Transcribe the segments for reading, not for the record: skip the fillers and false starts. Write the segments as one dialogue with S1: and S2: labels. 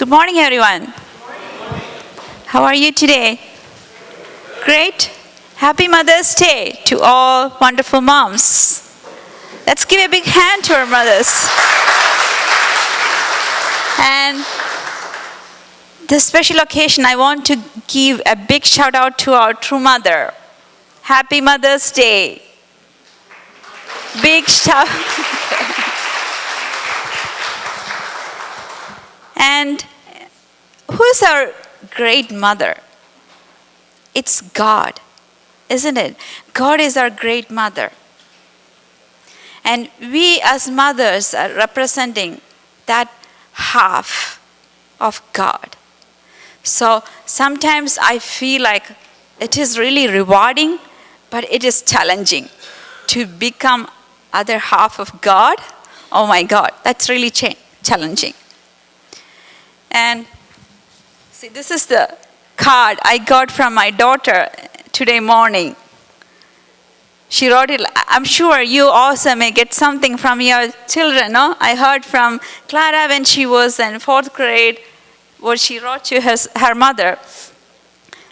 S1: Good morning, everyone. How are you today? Great. Happy Mother's Day to all wonderful moms. Let's give a big hand to our mothers. And this special occasion, I want to give a big shout out to our true mother. Happy Mother's Day. Big shout. And who's our great mother? It's God, isn't it? God is our great mother. And we as mothers are representing that half of God. So sometimes I feel like it is really rewarding, but it is challenging to become other half of God. Oh my God, that's really challenging. And see, this is the card I got from my daughter today morning. She wrote it. I'm sure you also may get something from your children, no? I heard from Clara when she was in 4th grade, what she wrote to her mother.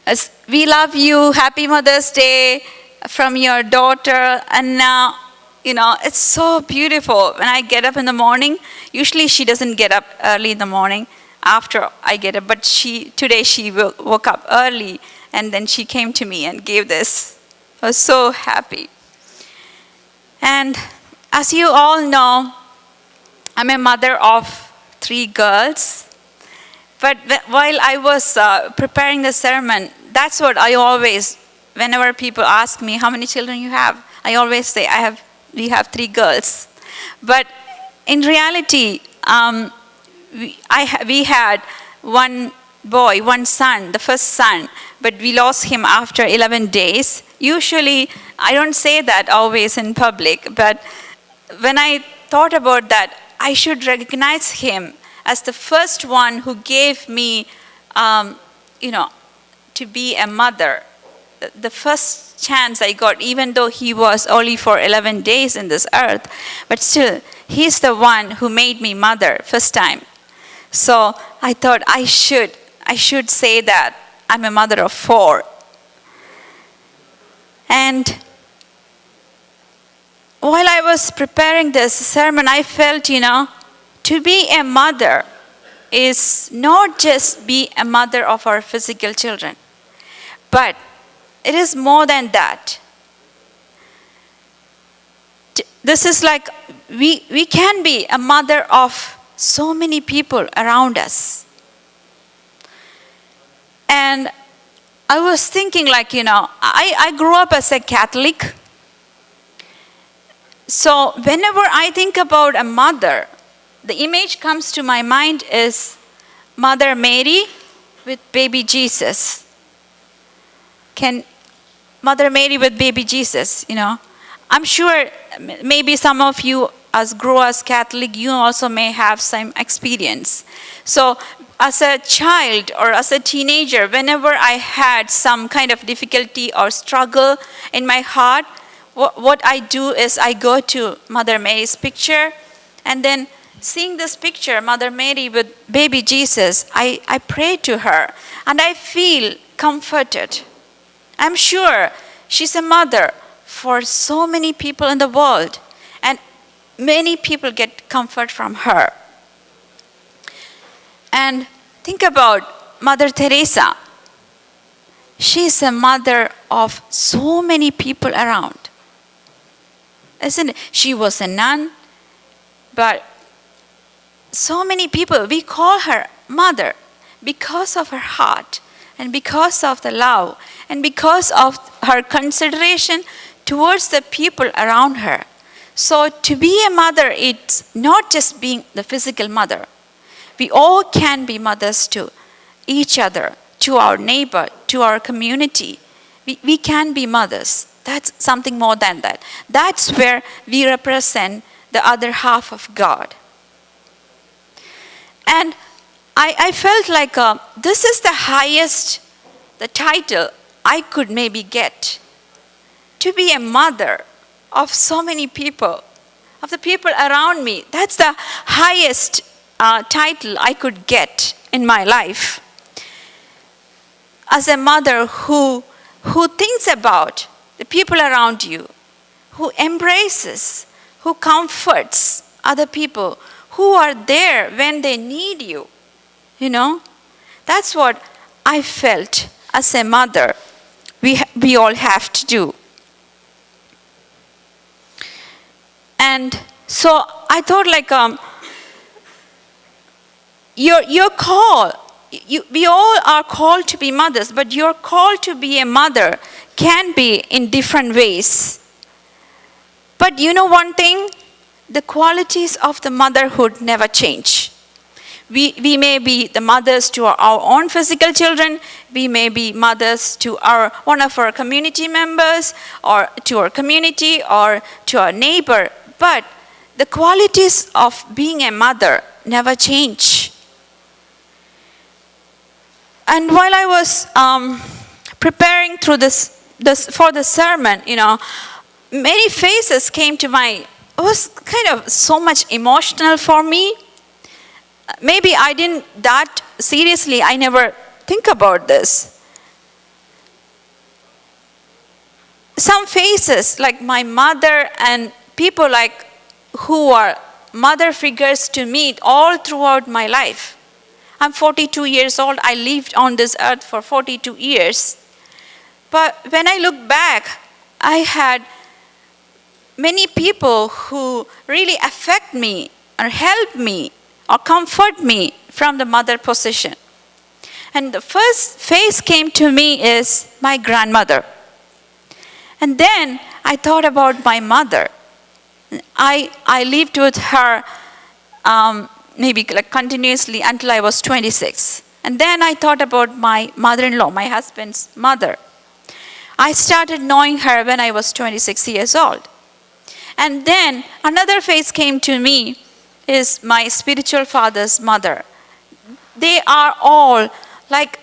S1: As, we love you, happy Mother's Day from your daughter. And now, it's so beautiful. When I get up in the morning, usually she doesn't get up early in the morning after I get up, but today she woke up early and then she came to me and gave this. I was so happy. And as you all know, I'm a mother of 3 girls. But while I was preparing the sermon, that's what I always, whenever people ask me how many children you have, I always say we have 3 girls. But in reality, we had one boy, one son, the first son, but we lost him after 11 days. Usually, I don't say that always in public, but when I thought about that, I should recognize him as the first one who gave me, to be a mother. The first chance I got, even though he was only for 11 days in this earth, but still, he's the one who made me mother first time. So I thought I should say that I'm a mother of 4. And while I was preparing this sermon, I felt, to be a mother is not just be a mother of our physical children, but it is more than that. This is like we can be a mother of so many people around us. And I was thinking I grew up as a Catholic. So whenever I think about a mother, the image comes to my mind is Mother Mary with baby Jesus. Mother Mary with baby Jesus, I'm sure maybe some of you as grow as Catholic, you also may have some experience. So as a child or as a teenager, whenever I had some kind of difficulty or struggle in my heart, what I do is I go to Mother Mary's picture, and then seeing this picture, Mother Mary with baby Jesus, I pray to her and I feel comforted. I'm sure she's a mother for so many people in the world, and many people get comfort from her. And think about Mother Teresa. She's a mother of so many people around, isn't it? She was a nun, but so many people, we call her mother because of her heart and because of the love and because of her consideration towards the people around her. So to be a mother, it's not just being the physical mother. We all can be mothers to each other, to our neighbor, to our community. We can be mothers. That's something more than that. That's where we represent the other half of God. And I felt like this is the highest, the title I could maybe get. To be a mother of so many people, of the people around me. That's the highest title I could get. in my life as a mother who thinks about the people around you, who embraces, who comforts other people, who are there when they need you. You know, that's what I felt as a mother we all have to do. And so I thought, like, your call, we all are called to be mothers, but your call to be a mother can be in different ways. But you know one thing? The qualities of the motherhood never change. We may be the mothers to our own physical children. We may be mothers to one of our community members, or to our community, or to our neighbor. But the qualities of being a mother never change. And while I was preparing through this for the sermon, you know, many faces came to my. It was kind of so much emotional for me. Maybe I didn't that seriously. I never think about this. Some faces, like my mother and people like who are mother figures to me all throughout my life. I'm 42 years old. I lived on this earth for 42 years. But when I look back, I had many people who really affect me or help me or comfort me from the mother position. And the first face came to me is my grandmother. And then I thought about my mother. I lived with her maybe like continuously until I was 26. And then I thought about my mother-in-law, my husband's mother. I started knowing her when I was 26 years old. And then another face came to me is my spiritual father's mother. They are all like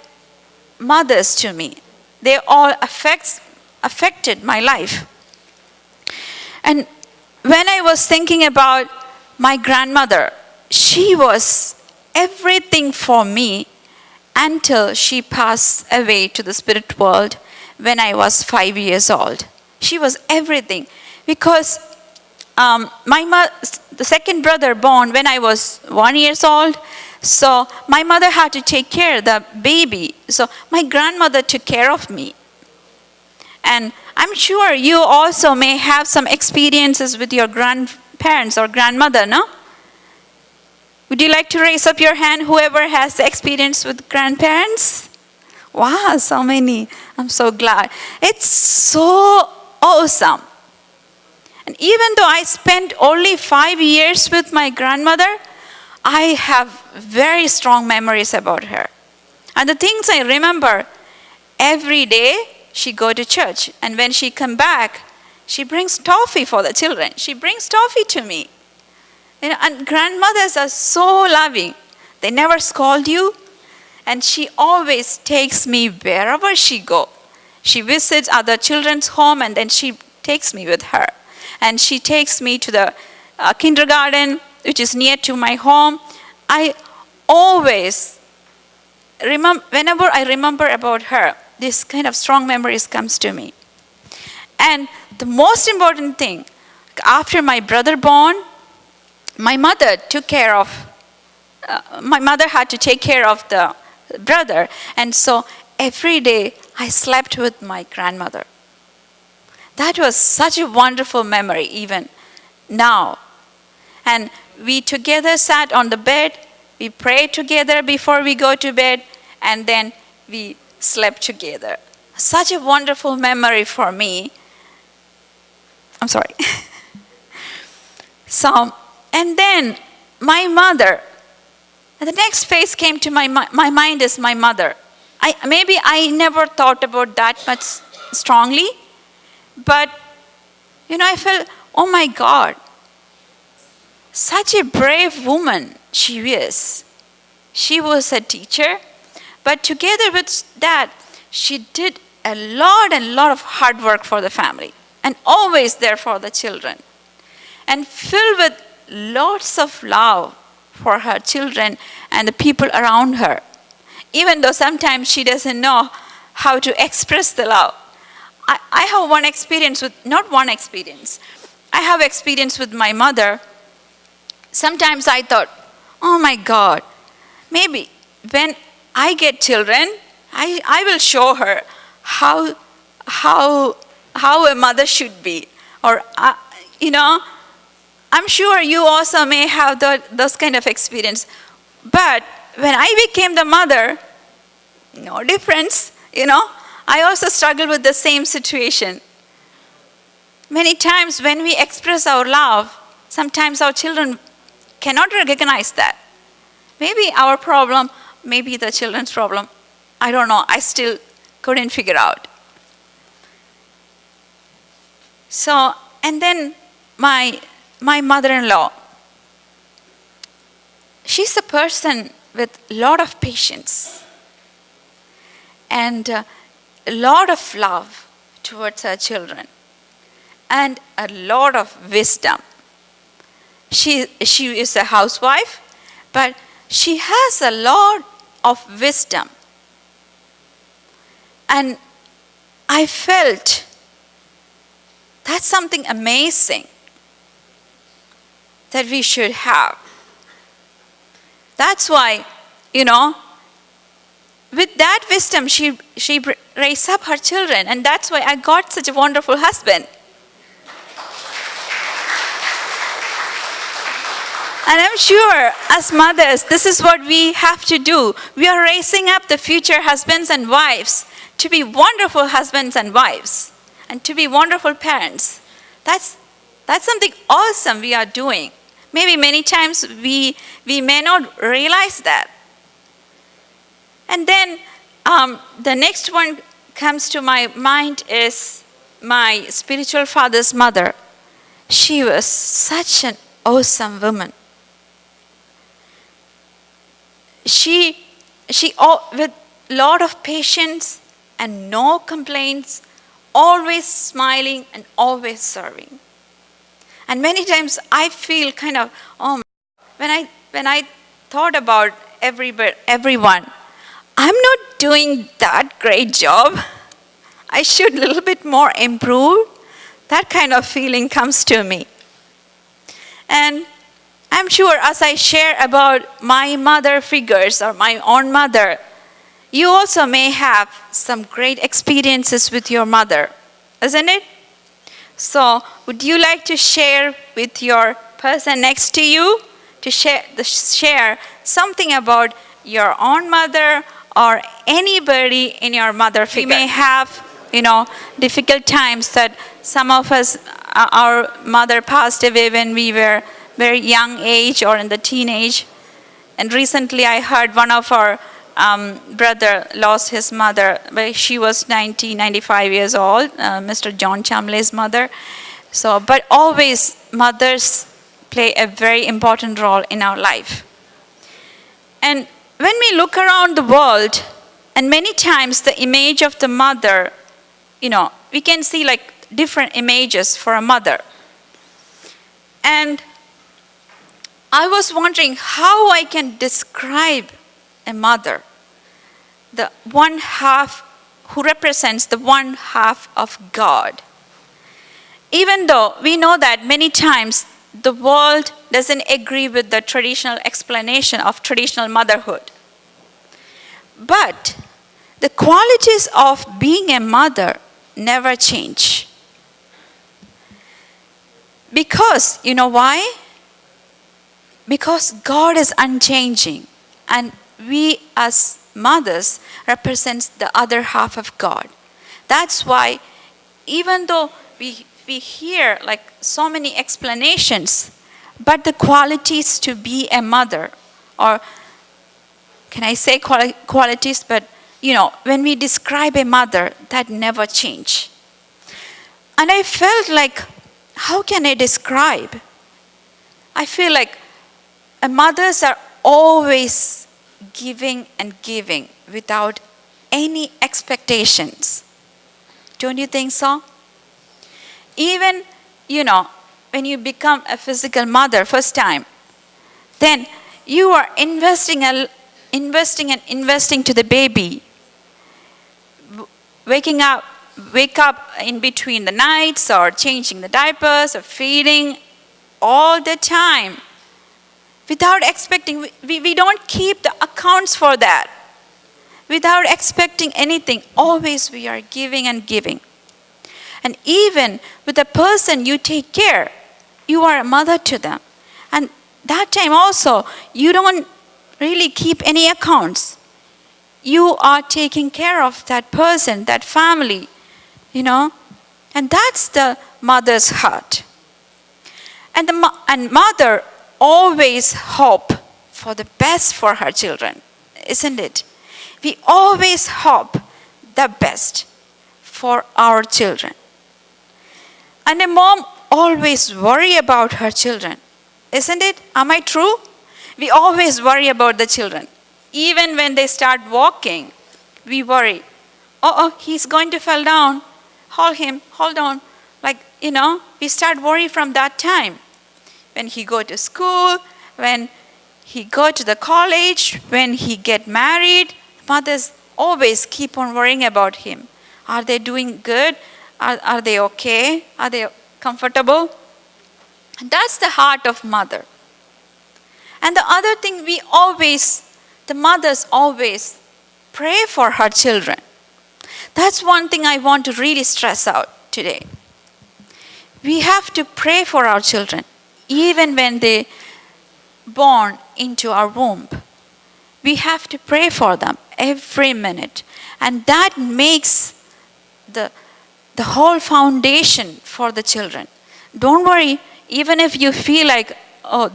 S1: mothers to me. They all affected my life. And when I was thinking about my grandmother, she was everything for me until she passed away to the spirit world when I was 5 years old. She was everything because the second brother born when I was 1 year old. So my mother had to take care of the baby. So my grandmother took care of me. And I'm sure you also may have some experiences with your grandparents or grandmother, no? Would you like to raise up your hand, whoever has experience with grandparents? Wow, so many. I'm so glad. It's so awesome. And even though I spent only 5 years with my grandmother, I have very strong memories about her. And the things I remember, every day she go to church. And when she come back, she brings toffee for the children. She brings toffee to me. You know, and grandmothers are so loving. They never scold you. And she always takes me wherever she go. She visits other children's home and then she takes me with her. And she takes me to the kindergarten, which is near to my home. I always remember, whenever I remember about her, this kind of strong memories comes to me. And the most important thing, after my brother born, my mother took care of, my mother had to take care of the brother. And so every day I slept with my grandmother. That was such a wonderful memory even now. And we together sat on the bed, we prayed together before we go to bed, and then we slept together. Such a wonderful memory for me. I'm sorry. So, and then my mother, and the next face came to my mind is my mother. Maybe I never thought about that much strongly, but you know, I felt, oh my God, such a brave woman she is. She was a teacher, but together with that, she did a lot of hard work for the family and always there for the children and filled with lots of love for her children and the people around her. Even though sometimes she doesn't know how to express the love. I have one experience with, not one experience, I have experience with my mother. Sometimes I thought, oh my God, maybe when I get children, I will show her how a mother should be. Or, I'm sure you also may have those kind of experience. But when I became the mother, no difference, I also struggle with the same situation. Many times when we express our love, sometimes our children cannot recognize that. Maybe our problem, maybe the children's problem. I don't know. I still couldn't figure out. So, and then my mother-in-law, she's a person with a lot of patience and a lot of love towards her children and a lot of wisdom. She is a housewife, but she has a lot of wisdom. And I felt that's something amazing that we should have. That's why, with that wisdom, she raised up her children, and that's why I got such a wonderful husband. And I'm sure as mothers, this is what we have to do. We are raising up the future husbands and wives to be wonderful husbands and wives and to be wonderful parents. That's something awesome we are doing. Maybe many times we may not realize that. And then the next one comes to my mind is my spiritual father's mother. She was such an awesome woman. She with a lot of patience and no complaints, always smiling and always serving. And many times I feel kind of, when I thought about everyone, I'm not doing that great job. I should a little bit more improve. That kind of feeling comes to me. And I'm sure as I share about my mother figures or my own mother, you also may have some great experiences with your mother, isn't it? So would you like to share with your person next to you, to share something about your own mother or anybody in your mother figure? We may have, difficult times that some of us, our mother passed away when we were very young age or in the teenage. And recently I heard one of our brother lost his mother. She was 95 years old, Mr. John Chamley's mother. So, but always mothers play a very important role in our life. And when we look around the world, and many times the image of the mother, we can see like different images for a mother. And I was wondering how I can describe a mother, the one half who represents the one half of God. Even though we know that many times the world doesn't agree with the traditional explanation of traditional motherhood. But the qualities of being a mother never change. Because, you know why? Because God is unchanging, and we as mothers represents the other half of God. That's why even though we hear like so many explanations, but the qualities to be a mother, or can I say qualities, but when we describe a mother, that never change. And I felt like, how can I describe? I feel like mothers are always giving and giving without any expectations. Don't you think so? Even, when you become a physical mother first time, then you are investing and investing to the baby. Wake up in between the nights, or changing the diapers, or feeding all the time without expecting. We don't keep the accounts for that. Without expecting anything, always we are giving and giving. And even with the person you take care, you are a mother to them. And that time also, you don't really keep any accounts. You are taking care of that person, that family, And that's the mother's heart. And mother always hope for the best for her children, isn't it? We always hope the best for our children. And a mom always worry about her children, isn't it? Am I true? We always worry about the children. Even when they start walking, we worry. He's going to fall down. Hold on. We start worry from that time. When he go to school, when he go to the college, when he get married, mothers always keep on worrying about him. Are they doing good? Are they okay? Are they comfortable? And that's the heart of mother. And the other thing, the mothers always pray for her children. That's one thing I want to really stress out today. We have to pray for our children, even when they born into our womb. We have to pray for them every minute. And that makes the whole foundation for the children. Don't worry, even if you feel like,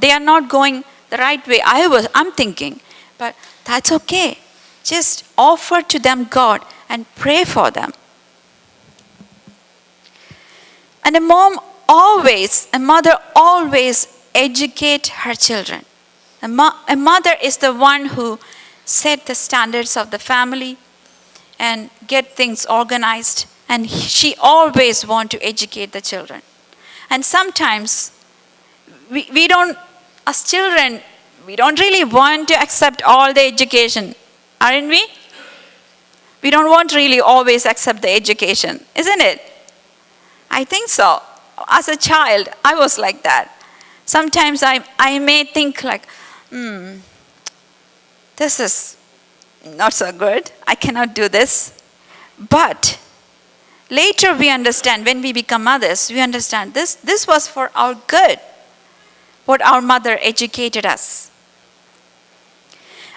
S1: they are not going the right way I'm thinking. But that's okay. Just offer to them God and pray for them. And a mother always educate her children. A mother is the one who set the standards of the family and get things organized. And she always want to educate the children. And sometimes as children, we don't really want to accept all the education, aren't we? We don't want to really always accept the education, isn't it? I think so. As a child, I was like that. Sometimes I may think like, this is not so good. I cannot do this. But later we understand, when we become mothers, we understand this was for our good, what our mother educated us.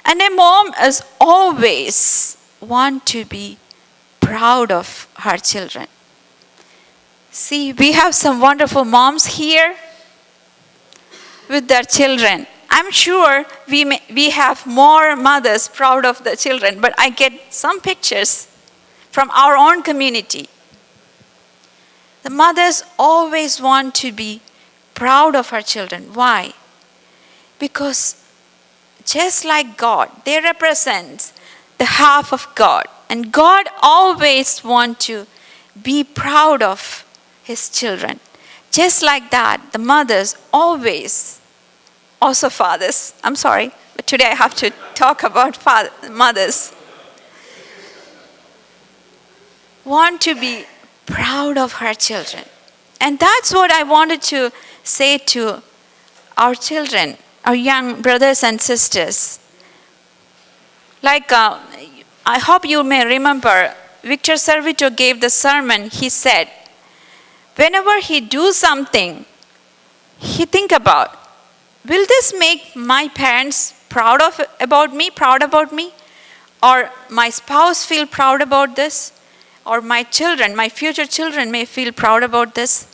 S1: And a mom is always want to be proud of her children. See, we have some wonderful moms here with their children. I'm sure we have more mothers proud of the children, but I get some pictures from our own community. The mothers always want to be proud of her children. Why? Because just like God, they represent the half of God. And God always wants to be proud of his children. Just like that, the mothers always, also fathers, I'm sorry, but today I have to talk about mothers, want to be proud of her children. And that's what I wanted to say to our children, our young brothers and sisters. Like, I hope you may remember, Victor Servito gave the sermon. He said, whenever he do something, he think about, will this make my parents proud about me? Or my spouse feel proud about this? Or my children, my future children may feel proud about this?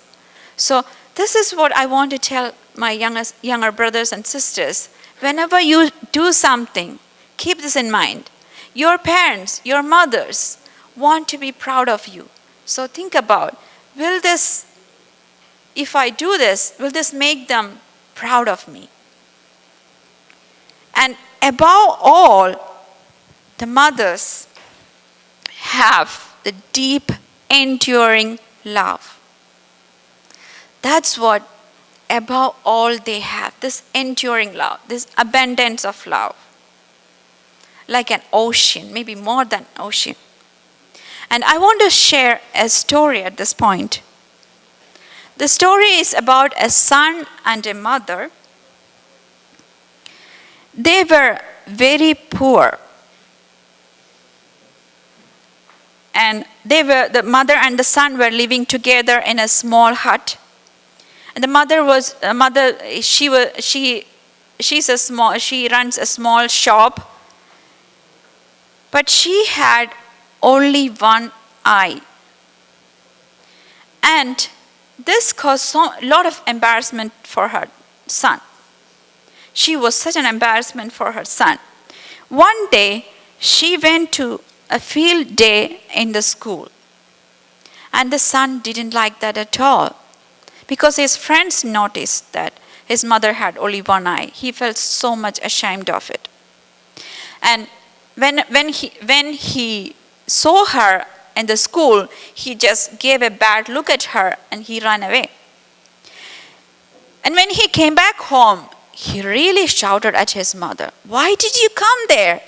S1: So this is what I want to tell my younger brothers and sisters. Whenever you do something, keep this in mind. Your parents, your mothers want to be proud of you. So think about, if I do this, will this make them proud of me? And above all, the mothers have the deep, enduring love. That's what above all they have, this enduring love, this abundance of love, like an ocean, maybe more than ocean. And I want to share a story at this point. The story is about a son and a mother. They were very poor. And the mother and the son were living together in a small hut. And she runs a small shop. But she had only one eye. And this caused a lot of embarrassment for her son. She was such an embarrassment for her son. One day, she went to a field day in the school. And the son didn't like that at all. Because his friends noticed that his mother had only one eye. He felt so much ashamed of it. And when he saw her in the school, he just gave a bad look at her and he ran away. And when he came back home, he really shouted at his mother, "Why did you come there?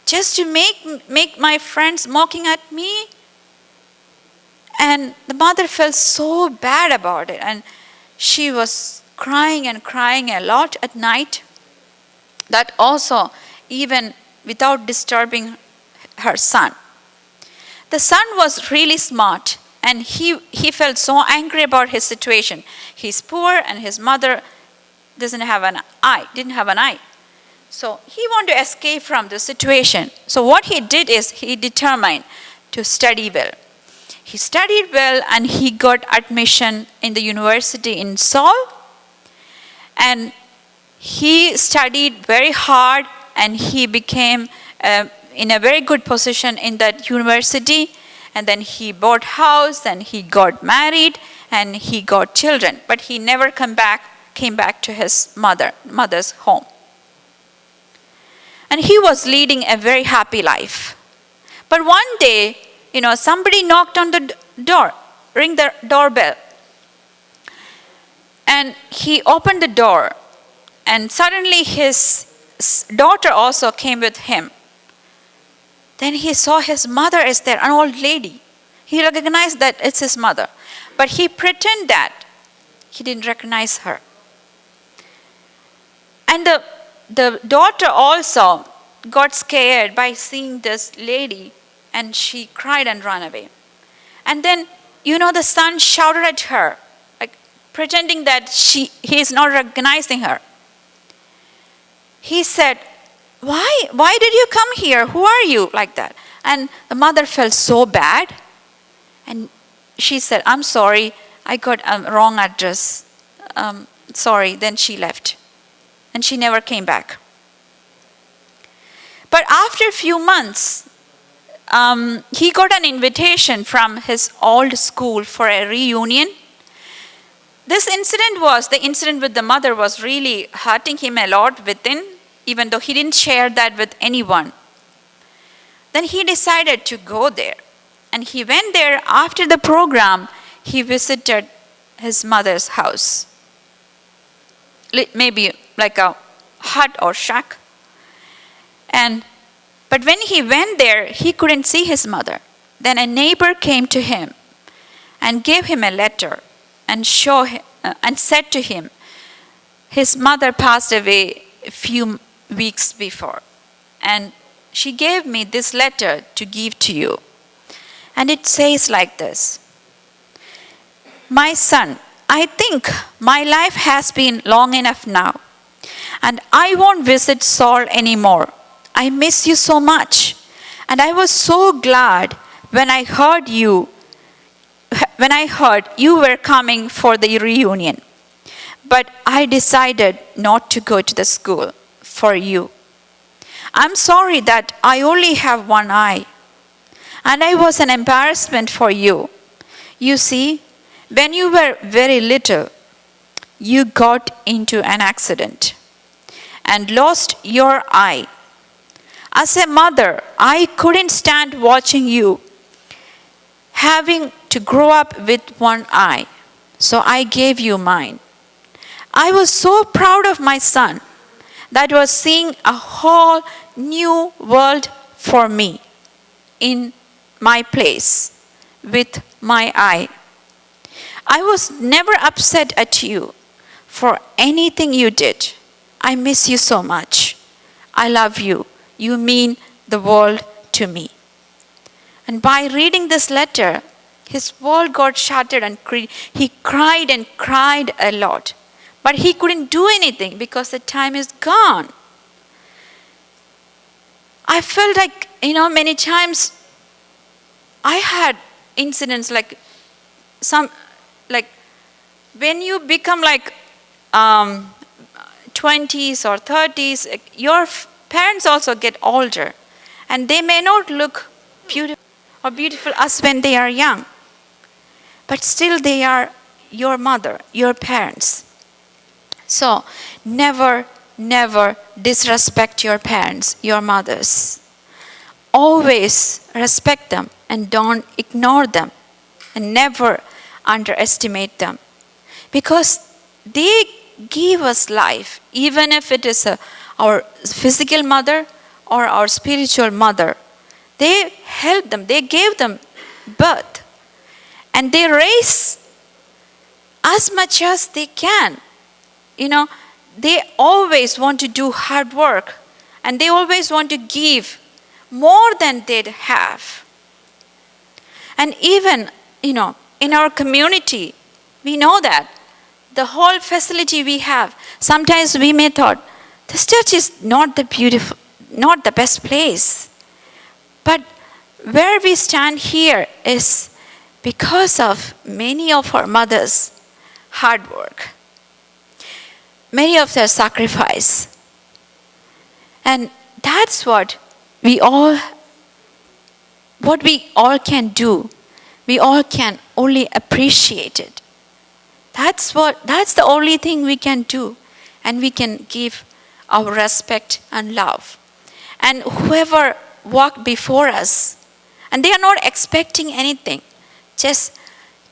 S1: Just to make my friends mocking at me?" And the mother felt so bad about it. And she was crying and crying a lot at night. That also, even without disturbing her son. The son was really smart. And he felt so angry about his situation. He's poor and his mother didn't have an eye. So he wanted to escape from the situation. So what he did is he determined to study well. He studied well and he got admission in the university in Seoul. And he studied very hard and he became in a very good position in that university. And then he bought house and he got married and he got children. But he never came back to his mother's home. And he was leading a very happy life. But one day, somebody knocked on the door, ring the doorbell. And he opened the door. And suddenly his daughter also came with him. Then he saw his mother is there, an old lady. He recognized that it's his mother. But he pretended that he didn't recognize her. And the daughter also got scared by seeing this lady and she cried and ran away. And then, the son shouted at her, like pretending that he is not recognizing her. He said, Why did you come here? Who are you? Like that. And the mother felt so bad. And she said, "I'm sorry, I got a wrong address. Sorry." Then she left. And she never came back. But after a few months, he got an invitation from his old school for a reunion. The incident with the mother was really hurting him a lot within, even though he didn't share that with anyone. Then he decided to go there. And he went there after the program. He visited his mother's house. Maybe like a hut or shack. But when he went there, he couldn't see his mother. Then a neighbor came to him and gave him a letter and said to him, his mother passed away a few weeks before. And she gave me this letter to give to you. And it says like this: "My son, I think my life has been long enough now. And I won't visit Seoul anymore. I miss you so much. And I was so glad when I heard you were coming for the reunion. But I decided not to go to the school for you. I'm sorry that I only have one eye. And I was an embarrassment for you. You see, when you were very little, you got into an accident and lost your eye. As a mother, I couldn't stand watching you having to grow up with one eye. So I gave you mine. I was so proud of my son that was seeing a whole new world for me in my place with my eye. I was never upset at you for anything you did. I miss you so much. I love you. You mean the world to me. And by reading this letter, his world got shattered and he cried and cried a lot. But he couldn't do anything because the time is gone. I felt like, many times I had incidents like when you become 20s or 30s, your parents also get older. And they may not look beautiful as when they are young. But still they are your mother, your parents. So never disrespect your parents, your mothers. Always respect them and don't ignore them. And never underestimate them. Because they give us life, even if it is our physical mother or our spiritual mother. They helped them, they gave them birth. And they raise as much as they can. They always want to do hard work. And they always want to give more than they'd have. And even, in our community, we know that the whole facility we have, sometimes we may thought, this church is not the best place. But where we stand here is because of many of our mothers' hard work, many of their sacrifice. And that's what we all can do. We all can only appreciate it. That's the only thing we can do. And we can give our respect and love. And whoever walked before us, and they are not expecting anything, just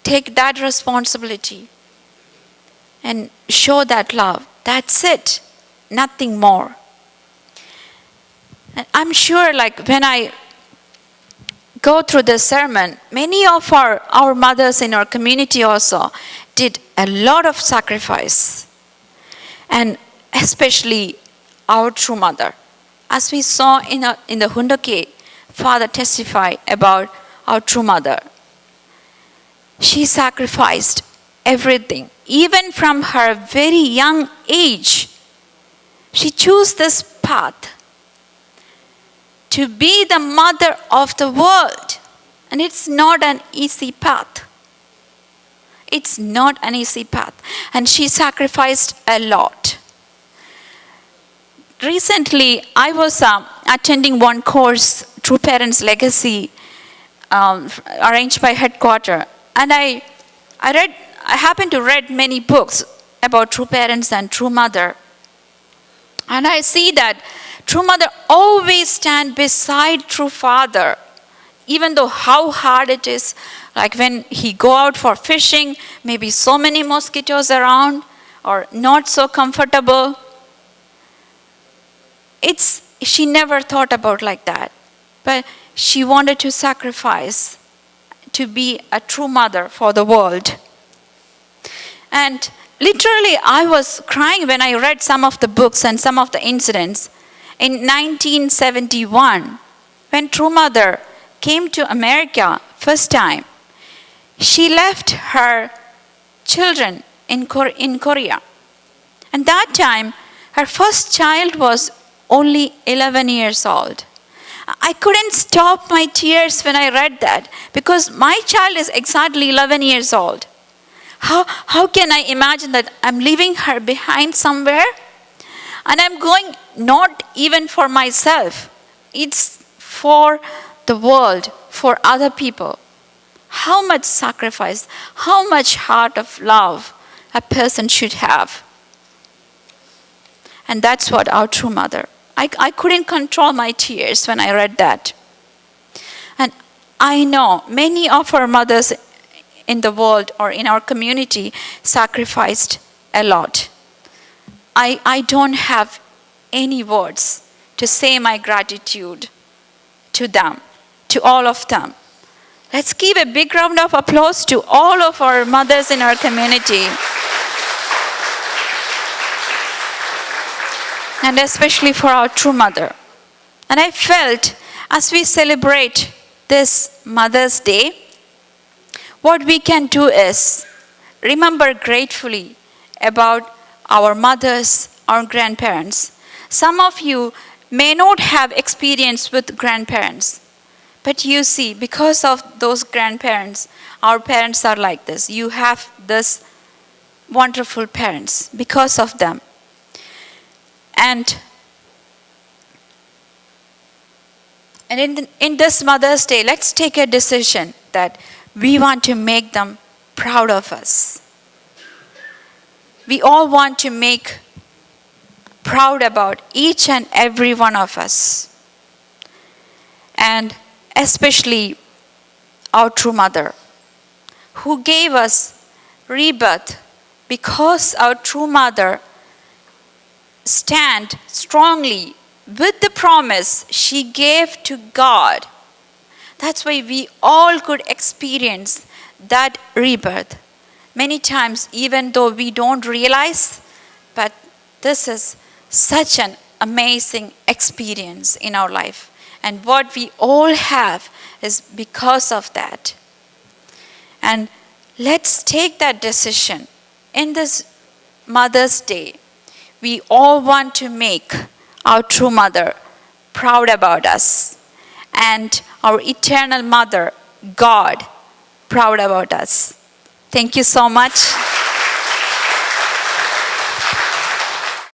S1: take that responsibility and show that love. That's it. Nothing more. And I'm sure when I go through this sermon, many of our mothers in our community also did a lot of sacrifice. And especially our true mother. As we saw in the Hundoke, Father testified about our true mother. She sacrificed everything, even from her very young age. She chose this path to be the mother of the world. And it's not an easy path. It's not an easy path. And she sacrificed a lot. Recently, I was attending one course, True Parents Legacy, arranged by Headquarter. And I happened to read many books about true parents and true mother. And I see that true mother always stand beside true father, even though how hard it is. Like when he go out for fishing, maybe so many mosquitoes around or not so comfortable. She never thought about like that. But she wanted to sacrifice to be a true mother for the world. And literally, I was crying when I read some of the books and some of the incidents. In 1971, when True Mother came to America first time, she left her children in Korea. And that time, her first child was only 11 years old. I couldn't stop my tears when I read that because my child is exactly 11 years old. How can I imagine that I'm leaving her behind somewhere? And I'm going not even for myself. It's for the world, for other people. How much sacrifice, how much heart of love a person should have. And that's what our true mother. I couldn't control my tears when I read that. And I know many of our mothers in the world or in our community sacrificed a lot. I don't have any words to say my gratitude to them, to all of them. Let's give a big round of applause to all of our mothers in our community. And especially for our true mother. And I felt as we celebrate this Mother's Day, what we can do is remember gratefully about our mothers, our grandparents. Some of you may not have experience with grandparents, but you see, because of those grandparents, our parents are like this. You have this wonderful parents because of them. And in this Mother's Day, let's take a decision that we want to make them proud of us. We all want to make proud about each and every one of us. And especially our true mother, who gave us rebirth, because our true mother stand strongly with the promise she gave to God. That's why we all could experience that rebirth. Many times, even though we don't realize, but this is such an amazing experience in our life. And what we all have is because of that. And let's take that decision. In this Mother's Day, we all want to make our true mother proud about us, and our eternal mother, God, proud about us. Thank you so much.